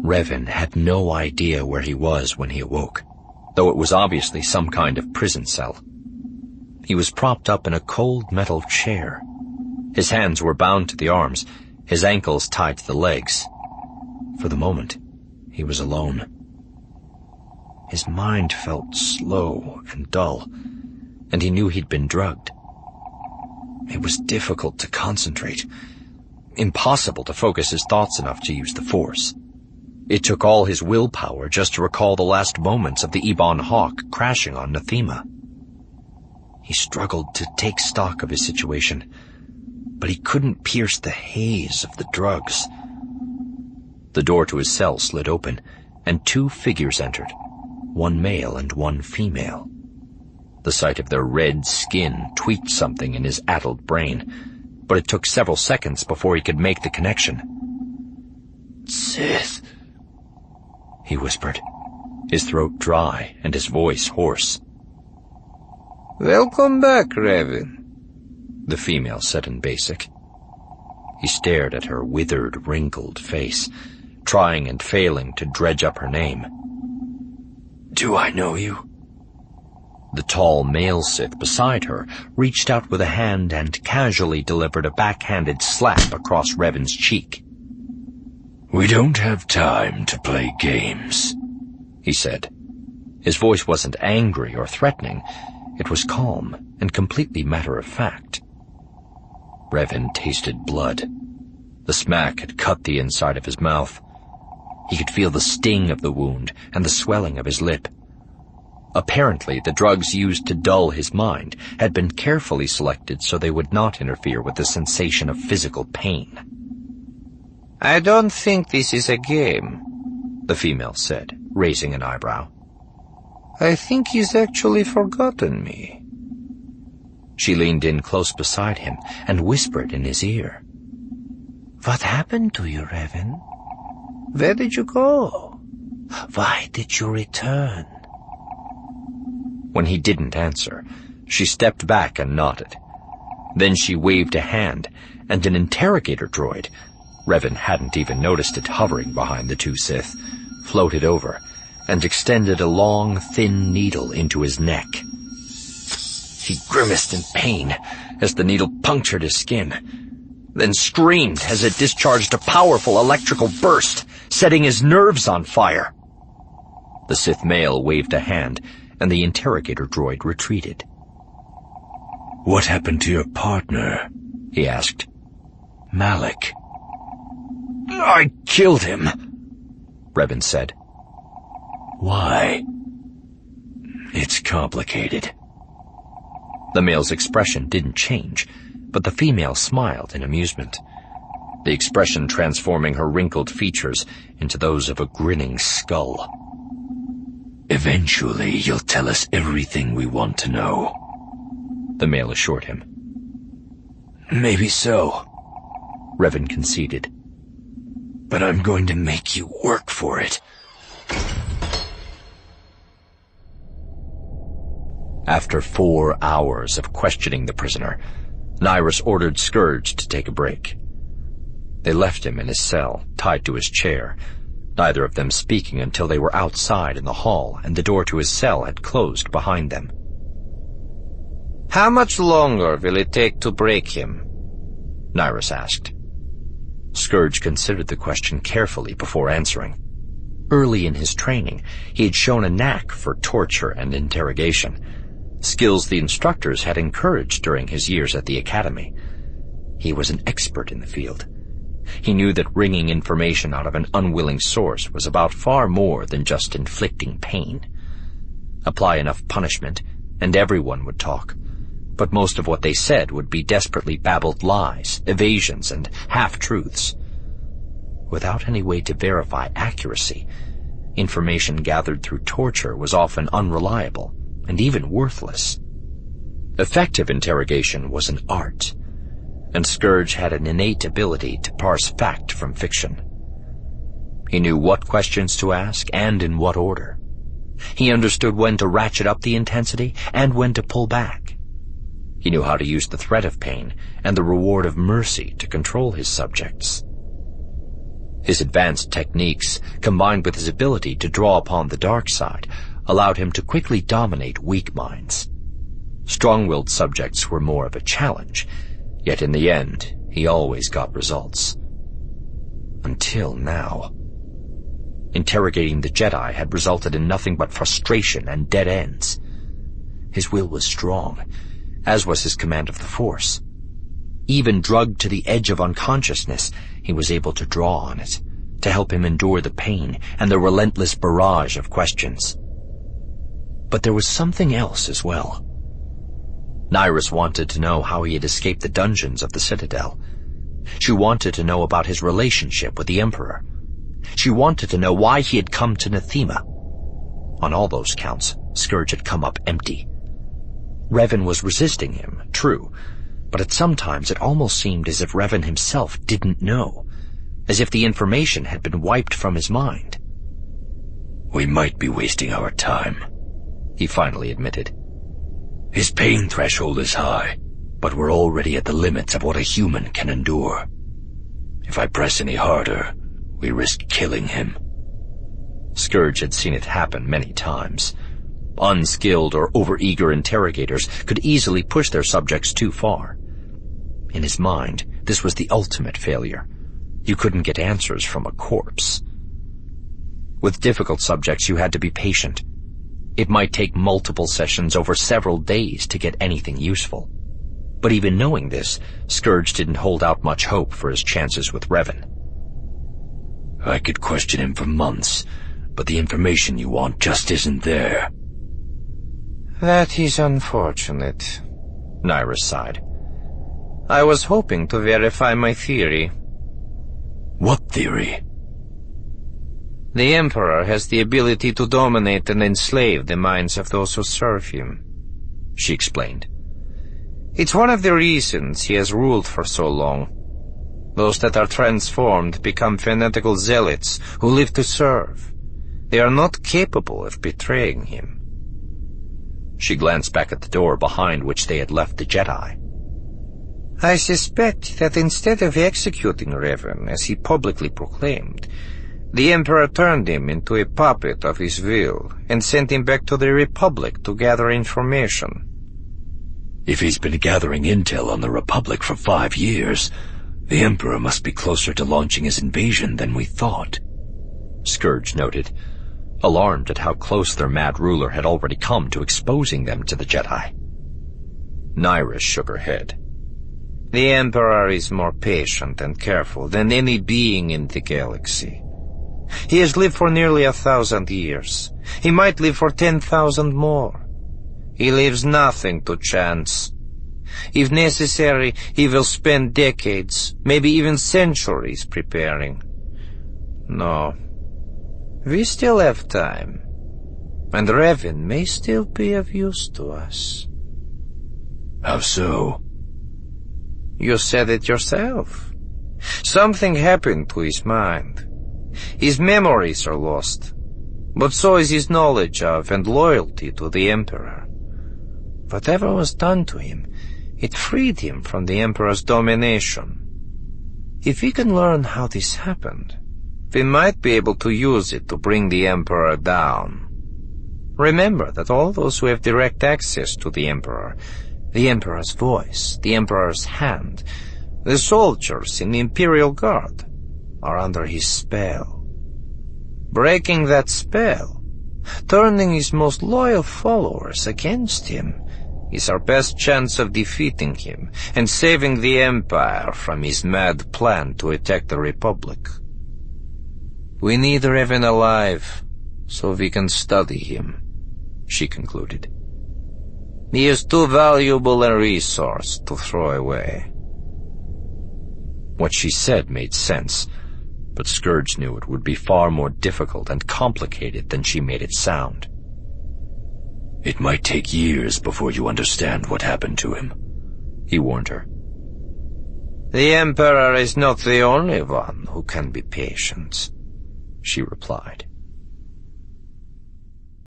Revan had no idea where he was when he awoke, though it was obviously some kind of prison cell. He was propped up in a cold metal chair. His hands were bound to the arms, his ankles tied to the legs. For the moment, he was alone. His mind felt slow and dull, and he knew he'd been drugged. It was difficult to concentrate, impossible to focus his thoughts enough to use the Force. It took all his willpower just to recall the last moments of the Ebon Hawk crashing on Nathema. He struggled to take stock of his situation, but he couldn't pierce the haze of the drugs. The door to his cell slid open, and two figures entered, one male and one female. The sight of their red skin tweaked something in his addled brain, but it took several seconds before he could make the connection. "Sith," he whispered, his throat dry and his voice hoarse. "Welcome back, Revan," the female said in Basic. He stared at her withered, wrinkled face, trying and failing to dredge up her name. "Do I know you?" The tall male Sith beside her reached out with a hand and casually delivered a backhanded slap across Revan's cheek. "We don't have time to play games," he said. His voice wasn't angry or threatening. It was calm and completely matter-of-fact. Revan tasted blood. The smack had cut the inside of his mouth. He could feel the sting of the wound and the swelling of his lip. Apparently, the drugs used to dull his mind had been carefully selected so they would not interfere with the sensation of physical pain. "I don't think this is a game," the female said, raising an eyebrow. "I think he's actually forgotten me." She leaned in close beside him and whispered in his ear. "What happened to you, Revan? Where did you go? Why did you return?" When he didn't answer, she stepped back and nodded. Then she waved a hand, and an interrogator droid, Revan hadn't even noticed it hovering behind the two Sith, floated over and extended a long, thin needle into his neck. He grimaced in pain as the needle punctured his skin, then screamed as it discharged a powerful electrical burst, setting his nerves on fire. The Sith male waved a hand, and the interrogator droid retreated. "What happened to your partner?" he asked. "Malik." "I killed him," Revan said. "Why?" "It's complicated." The male's expression didn't change, but the female smiled in amusement, the expression transforming her wrinkled features into those of a grinning skull. "Eventually you'll tell us everything we want to know," the male assured him. "Maybe so," Revan conceded. "But I'm going to make you work for it." After 4 hours of questioning the prisoner, Nyriss ordered Scourge to take a break. They left him in his cell, tied to his chair, neither of them speaking until they were outside in the hall and the door to his cell had closed behind them. "How much longer will it take to break him?" Nyriss asked. Scourge considered the question carefully before answering. Early in his training, he had shown a knack for torture and interrogation, skills the instructors had encouraged during his years at the academy. He was an expert in the field. He knew that wringing information out of an unwilling source was about far more than just inflicting pain. Apply enough punishment, and everyone would talk, but most of what they said would be desperately babbled lies, evasions, and half-truths. Without any way to verify accuracy, information gathered through torture was often unreliable and even worthless. Effective interrogation was an art, and Scourge had an innate ability to parse fact from fiction. He knew what questions to ask and in what order. He understood when to ratchet up the intensity and when to pull back. He knew how to use the threat of pain and the reward of mercy to control his subjects. His advanced techniques, combined with his ability to draw upon the dark side, allowed him to quickly dominate weak minds. Strong-willed subjects were more of a challenge, yet in the end, he always got results. Until now. Interrogating the Jedi had resulted in nothing but frustration and dead ends. His will was strong, as was his command of the Force. Even drugged to the edge of unconsciousness, he was able to draw on it, to help him endure the pain and the relentless barrage of questions. But there was something else as well. Nyriss wanted to know how he had escaped the dungeons of the Citadel. She wanted to know about his relationship with the Emperor. She wanted to know why he had come to Nathema. On all those counts, Scourge had come up empty. Revan was resisting him, true, but at some times it almost seemed as if Revan himself didn't know, as if the information had been wiped from his mind. "We might be wasting our time," he finally admitted. "His pain threshold is high, but we're already at the limits of what a human can endure. If I press any harder, we risk killing him." Scourge had seen it happen many times. Unskilled or overeager interrogators could easily push their subjects too far. In his mind, this was the ultimate failure. You couldn't get answers from a corpse. With difficult subjects, you had to be patient. It might take multiple sessions over several days to get anything useful. But even knowing this, Scourge didn't hold out much hope for his chances with Revan. "I could question him for months, but the information you want just isn't there." "That is unfortunate," Nyriss sighed. "I was hoping to verify my theory." "What theory?" "The Emperor has the ability to dominate and enslave the minds of those who serve him," she explained. "It's one of the reasons he has ruled for so long. Those that are transformed become fanatical zealots who live to serve. They are not capable of betraying him." She glanced back at the door behind which they had left the Jedi. "I suspect that instead of executing Revan, as he publicly proclaimed, the Emperor turned him into a puppet of his will and sent him back to the Republic to gather information." "If he's been gathering intel on the Republic for 5 years, the Emperor must be closer to launching his invasion than we thought," Scourge noted, alarmed at how close their mad ruler had already come to exposing them to the Jedi. Nyriss shook her head. "The Emperor is more patient and careful than any being in the galaxy. He has lived for nearly 1,000 years. He might live for 10,000 more. He leaves nothing to chance. If necessary, he will spend decades, maybe even centuries preparing. No. We still have time. And Revan may still be of use to us." "How so?" "You said it yourself. Something happened to his mind. His memories are lost, but so is his knowledge of and loyalty to the Emperor. Whatever was done to him, it freed him from the Emperor's domination. If we can learn how this happened, we might be able to use it to bring the Emperor down. Remember that all those who have direct access to the Emperor's voice, the Emperor's hand, the soldiers in the Imperial Guard, are under his spell. Breaking that spell, turning his most loyal followers against him, is our best chance of defeating him and saving the Empire from his mad plan to attack the Republic. We need Revan alive, so we can study him," she concluded. "He is too valuable a resource to throw away." What she said made sense, but Scourge knew it would be far more difficult and complicated than she made it sound. "It might take years before you understand what happened to him," he warned her. "The Emperor is not the only one who can be patient," she replied.